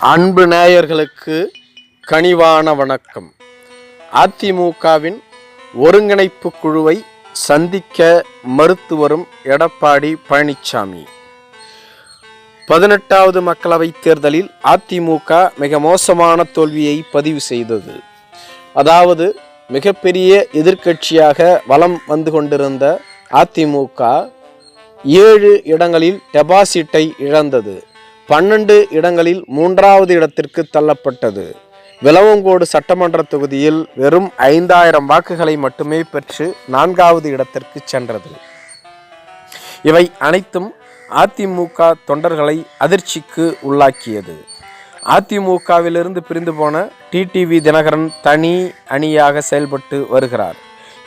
அன்பு நேயர்களுக்கு கனிவான வணக்கம். அதிமுகவின் ஒருங்கிணைப்பு குழுவை சந்திக்க மறுத்து வரும் எடப்பாடி பழனிசாமி. 18வது மக்களவைத் தேர்தலில் அதிமுக மிக மோசமான தோல்வியை பதிவு செய்தது. அதாவது மிகப்பெரிய எதிர்க்கட்சியாக வலம் வந்து கொண்டிருந்த அதிமுக 7 இடங்களில் டெபாசிட்டை இழந்தது. 12 இடங்களில் 3வது இடத்திற்கு தள்ளப்பட்டது. விளவங்கோடு சட்டமன்ற தொகுதியில் வெறும் 5000 வாக்குகளை மட்டுமே பெற்று 4வது இடத்திற்கு சென்றது. இவை அனைத்தும் அதிமுக தொண்டர்களை அதிர்ச்சிக்கு உள்ளாக்கியது. அதிமுகவிலிருந்து பிரிந்து போன டிடிவி தினகரன் தனி அணியாக செயல்பட்டு வருகிறார்.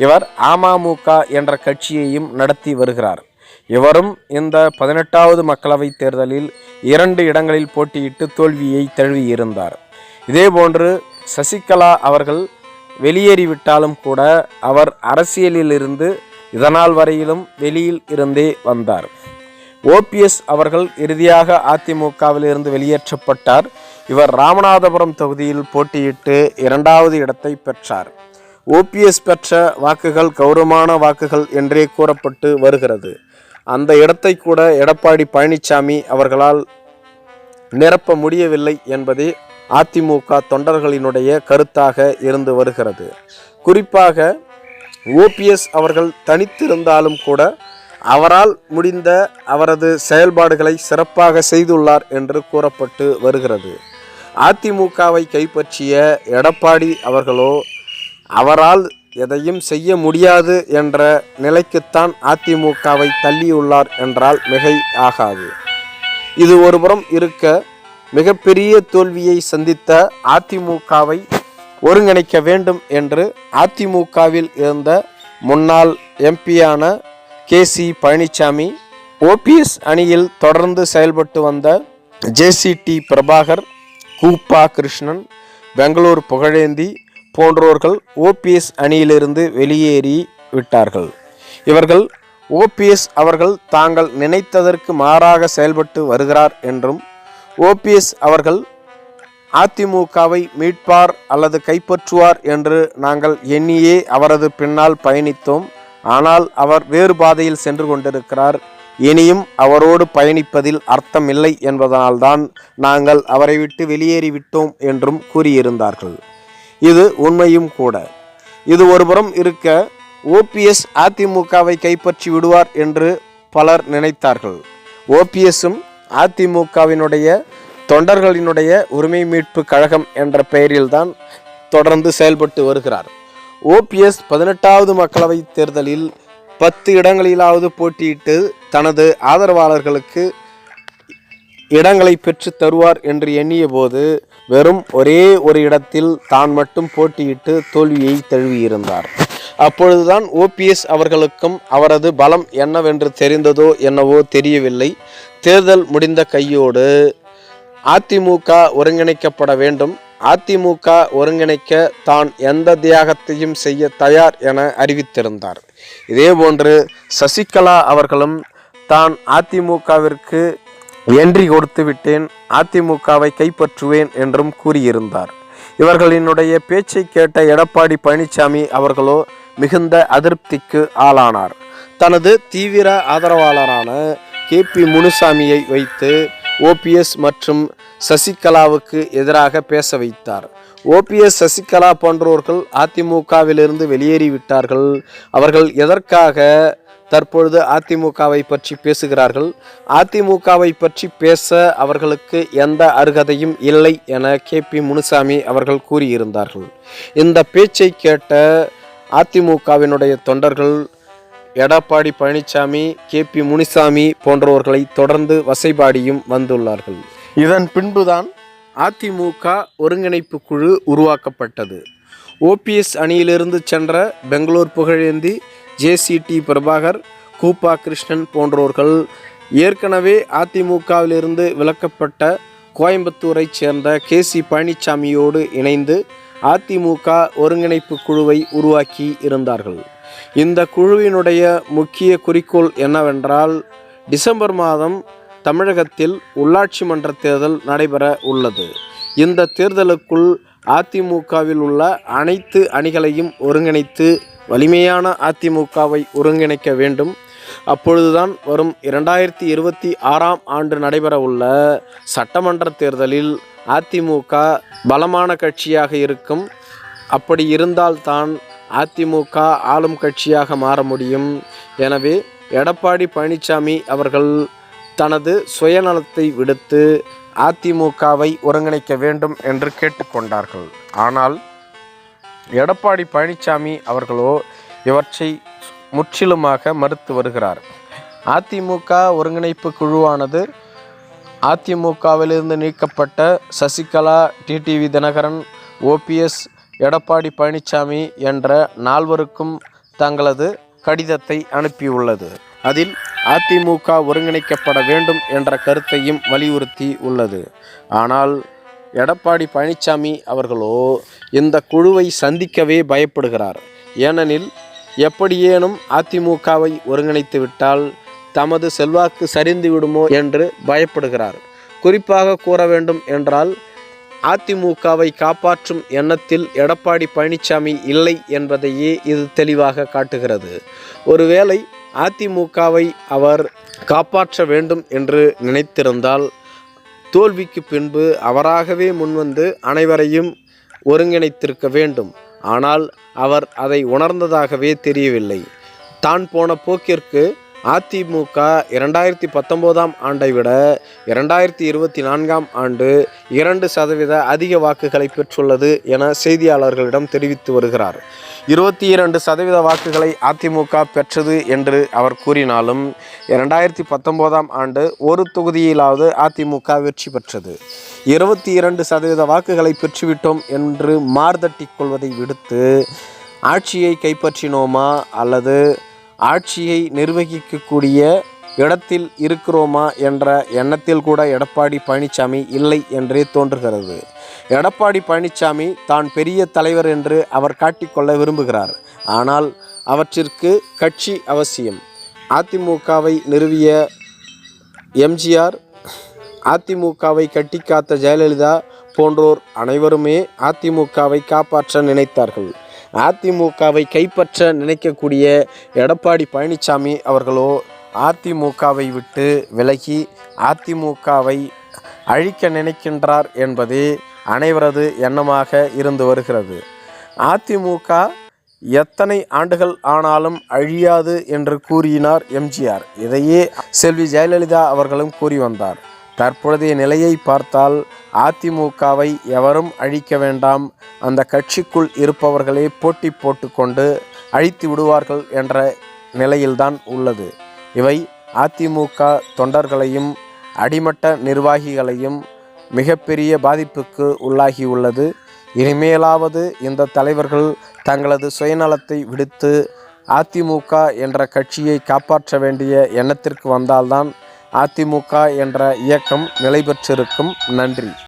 இவர் அமமுக என்ற கட்சியையும் நடத்தி வருகிறார். இவரும் இந்த 18வது மக்களவைத் தேர்தலில் 2 இடங்களில் போட்டியிட்டு தோல்வியை தழுவியிருந்தார். இதேபோன்று சசிகலா அவர்கள் வெளியேறிவிட்டாலும் கூட அவர் அரசியலில் இருந்து இதனால் வரையிலும் வெளியில் இருந்தே வந்தார். ஓபிஎஸ் அவர்கள் இறுதியாக அதிமுகவில் இருந்து வெளியேற்றப்பட்டார். இவர் ராமநாதபுரம் தொகுதியில் போட்டியிட்டு 2வது இடத்தை பெற்றார். ஓபிஎஸ் பெற்ற வாக்குகள் கௌரவமான வாக்குகள் என்றே கூறப்பட்டு வருகிறது. அந்த இடத்தை கூட எடப்பாடி பழனிசாமி அவர்களால் நிரப்ப முடியவில்லை என்பதே அதிமுக தொண்டர்களினுடைய கருத்தாக இருந்து வருகிறது. குறிப்பாக ஓபிஎஸ் அவர்கள் தனித்திருந்தாலும் கூட அவரால் முடிந்த அவரது செயல்பாடுகளை சிறப்பாக செய்துள்ளார் என்று கூறப்பட்டு வருகிறது. அதிமுகவை கைப்பற்றிய எடப்பாடி அவர்களோ அவரால் எதையும் செய்ய முடியாது என்ற நிலைக்குத்தான் அதிமுகவை தள்ளியுள்ளார் என்றால் மிகை ஆகாது. இது ஒருபுறம் இருக்க, மிகப்பெரிய தோல்வியை சந்தித்த அதிமுகவை ஒருங்கிணைக்க வேண்டும் என்று அதிமுகவில் இருந்த முன்னாள் எம்பியான கே.சி. பழனிசாமி, ஓபிஎஸ் அணியில் தொடர்ந்து செயல்பட்டு வந்த ஜே.சி.டி. பிரபாகர், கூப்பா கிருஷ்ணன், பெங்களூர் புகழேந்தி போன்றோர்கள் ஓபிஎஸ் அணியிலிருந்து வெளியேறி விட்டார்கள். இவர்கள் ஓபிஎஸ் அவர்கள் தாங்கள் நினைத்ததற்கு மாறாக செயல்பட்டு வருகிறார் என்றும், ஓபிஎஸ் அவர்கள் அதிமுகவை மீட்பார் அல்லது கைப்பற்றுவார் என்று நாங்கள் எண்ணியே அவரது பின்னால் பயணித்தோம். ஆனால் அவர் வேறு பாதையில் சென்று கொண்டிருக்கிறார். இனியும் அவரோடு பயணிப்பதில் அர்த்தம் இல்லை என்பதனால்தான் நாங்கள் அவரை விட்டு வெளியேறிவிட்டோம் என்றும் கூறியிருந்தார்கள். இது உண்மையும் கூட. இது ஒருபுறம் இருக்க, ஓபிஎஸ் அதிமுகவை கைப்பற்றி விடுவார் என்று பலர் நினைத்தார்கள். ஓபிஎஸ்ஸும் அதிமுகவினுடைய தொண்டர்களினுடைய உரிமை மீட்பு கழகம் என்ற பெயரில்தான் தொடர்ந்து செயல்பட்டு வருகிறார். ஓபிஎஸ் 18வது மக்களவைத் தேர்தலில் 10 இடங்களிலாவது போட்டியிட்டு தனது ஆதரவாளர்களுக்கு இடங்களை பெற்று தருவார் என்று எண்ணிய போது வெறும் ஒரே ஒரு இடத்தில் தான் மட்டும் போட்டியிட்டு தோல்வியை தழுவியிருந்தார். அப்பொழுதுதான் ஓபிஎஸ் அவர்களுக்கும் அவரது பலம் என்னவென்று தெரிந்ததோ என்னவோ தெரியவில்லை. தேர்தல் முடிந்த கையோடு அதிமுக ஒருங்கிணைக்கப்பட வேண்டும், அதிமுக ஒருங்கிணைக்க தான் எந்த தியாகத்தையும் செய்ய தயார் என அறிவித்திருந்தார். இதேபோன்று சசிகலா அவர்களும் தான் அதிமுகவிற்கு என்ட்ரி கொடுத்து விட்டேன், அதிமுகவை கைப்பற்றுவேன் என்றும் கூறியிருந்தார். இவர்களினுடைய பேச்சை கேட்ட எடப்பாடி பழனிசாமி அவர்களோ மிகுந்த அதிருப்திக்கு ஆளானார். தனது தீவிர ஆதரவாளரான கே.பி. முனுசாமியை வைத்து ஓபிஎஸ் மற்றும் சசிகலாவுக்கு எதிராக பேச வைத்தார். ஓபிஎஸ், சசிகலா போன்றோர்கள் அதிமுகவிலிருந்து வெளியேறிவிட்டார்கள். அவர்கள் எதற்காக தற்பொழுது அதிமுகவை பற்றி பேசுகிறார்கள்? அதிமுகவை பற்றி பேச அவர்களுக்கு எந்த அருகதையும் இல்லை என கே.பி. முனுசாமி அவர்கள் கூறியிருந்தார்கள். இந்த பேச்சை கேட்ட அதிமுகவினுடைய தொண்டர்கள் எடப்பாடி பழனிசாமி, கே.பி. முனுசாமி போன்றவர்களை தொடர்ந்து வசைபாடியும் வந்துள்ளார்கள். இதன் பின்புதான் அதிமுக ஒருங்கிணைப்பு குழு உருவாக்கப்பட்டது. ஓபிஎஸ் அணியிலிருந்து சென்ற பெங்களூர் புகழேந்தி, ஜே.சி.டி. பிரபாகர், கூப்பா கிருஷ்ணன் போன்றோர்கள் ஏற்கனவே அதிமுகவிலிருந்து விலக்கப்பட்ட கோயம்புத்தூரை சேர்ந்த கே.சி. பழனிசாமியோடு இணைந்து அதிமுக ஒருங்கிணைப்பு குழுவை உருவாக்கி இருந்தார்கள். இந்த குழுவினுடைய முக்கிய குறிக்கோள் என்னவென்றால், டிசம்பர் மாதம் தமிழகத்தில் உள்ளாட்சி மன்ற தேர்தல் நடைபெற உள்ளது. இந்த தேர்தலுக்குள் அதிமுகவில் உள்ள அனைத்து அணிகளையும் ஒருங்கிணைத்து வலிமையான அதிமுகவை ஒருங்கிணைக்க வேண்டும். அப்பொழுதுதான் வரும் 2026ஆம் ஆண்டு நடைபெற உள்ள சட்டமன்ற தேர்தலில் அதிமுக பலமான கட்சியாக இருக்கும். அப்படி இருந்தால்தான் அதிமுக ஆளும் கட்சியாக மாற முடியும். எனவே எடப்பாடி பழனிசாமி அவர்கள் தனது சுயநலத்தை விடுத்து அதிமுகவை ஒருங்கிணைக்க வேண்டும் என்று கேட்டுக்கொண்டார்கள். ஆனால் எடப்பாடி பழனிசாமி அவர்களோ இவற்றை முற்றிலுமாக மறுத்து வருகிறார். அதிமுக ஒருங்கிணைப்பு குழுவானது அதிமுகவிலிருந்து நீக்கப்பட்ட சசிகலா, டிடிவி தினகரன், OPS, எடப்பாடி பழனிசாமி என்ற நால்வருக்கும் தங்களது கடிதத்தை அனுப்பியுள்ளது. அதில் அதிமுக ஒருங்கிணைக்கப்பட வேண்டும் என்ற கருத்தையும் வலியுறுத்தி உள்ளது. ஆனால் எடப்பாடி பழனிசாமி அவர்களோ இந்த குழுவை சந்திக்கவே பயப்படுகிறார். ஏனெனில் எப்படியேனும் அதிமுகவை ஒருங்கிணைத்து விட்டால் தமது செல்வாக்கு சரிந்து விடுமோ என்று பயப்படுகிறார். குறிப்பாக கூற வேண்டும் என்றால் அதிமுகவை காப்பாற்றும் எண்ணத்தில் எடப்பாடி பழனிசாமி இல்லை என்பதையே இது தெளிவாக காட்டுகிறது. ஒருவேளை அதிமுகவை அவர் காப்பாற்ற வேண்டும் என்று நினைத்திருந்தால் தோல்விக்கு பின்பு அவராகவே முன்வந்து அனைவரையும் ஒருங்கிணைத்திருக்க வேண்டும். ஆனால் அவர் அதை உணர்ந்ததாகவே தெரியவில்லை. தான் போன போக்கிற்கு அதிமுக 2019ஆம் ஆண்டை விட 2024ஆம் ஆண்டு 2% அதிக வாக்குகளை பெற்றுள்ளது என செய்தியாளர்களிடம் தெரிவித்து வருகிறார். 22% வாக்குகளை அதிமுக பெற்றது என்று அவர் கூறினாலும் 2019ஆம் ஆண்டு ஒரு தொகுதியிலாவது அதிமுக வெற்றி பெற்றது. 22% வாக்குகளை பெற்றுவிட்டோம் என்று மார்தட்டிக் கொள்வதை விடுத்து ஆட்சியை கைப்பற்றினோமா அல்லது ஆட்சியை நிர்வகிக்கக்கூடிய இடத்தில் இருக்கிறோமா என்ற எண்ணத்தில் கூட எடப்பாடி பழனிசாமி இல்லை என்றே தோன்றுகிறது. எடப்பாடி பழனிசாமி தான் பெரிய தலைவர் என்று அவர் காட்டிக்கொள்ள விரும்புகிறார். ஆனால் அவற்றிற்கு கட்சி அவசியம். அதிமுகவை நிறுவிய எம்ஜிஆர், அதிமுகவை கட்டிக்காத்த ஜெயலலிதா போன்றோர் அனைவருமே அதிமுகவை காப்பாற்ற நினைத்தார்கள். அதிமுகவை கைப்பற்ற நினைக்கக்கூடிய எடப்பாடி பழனிசாமி அவர்களோ அதிமுகவை விட்டு விலகி அதிமுகவை அழிக்க நினைக்கின்றார் என்பதே அனைவரது எண்ணமாக இருந்து வருகிறது. அதிமுக எத்தனை ஆண்டுகள் ஆனாலும் அழியாது என்று கூறினார் எம்ஜிஆர். இதையே செல்வி ஜெயலலிதா அவர்களும் கூறி வந்தார். தற்பொழுதைய நிலையை பார்த்தால் அதிமுகவை எவரும் அழிக்க வேண்டாம், அந்த கட்சிக்குள் இருப்பவர்களே போட்டி போட்டுக்கொண்டு அழித்து விடுவார்கள் என்ற நிலையில்தான் உள்ளது. இவை அதிமுக தொண்டர்களையும் அடிமட்ட நிர்வாகிகளையும் மிகப்பெரிய பாதிப்புக்கு உள்ளாகியுள்ளது. இனிமேலாவது இந்த தலைவர்கள் தங்களது சுயநலத்தை விடுத்து அதிமுக என்ற கட்சியை காப்பாற்ற வேண்டிய எண்ணத்திற்கு வந்தால்தான் அதிமுக என்ற இயக்கம் நிலை பெற்றிருக்கும். நன்றி.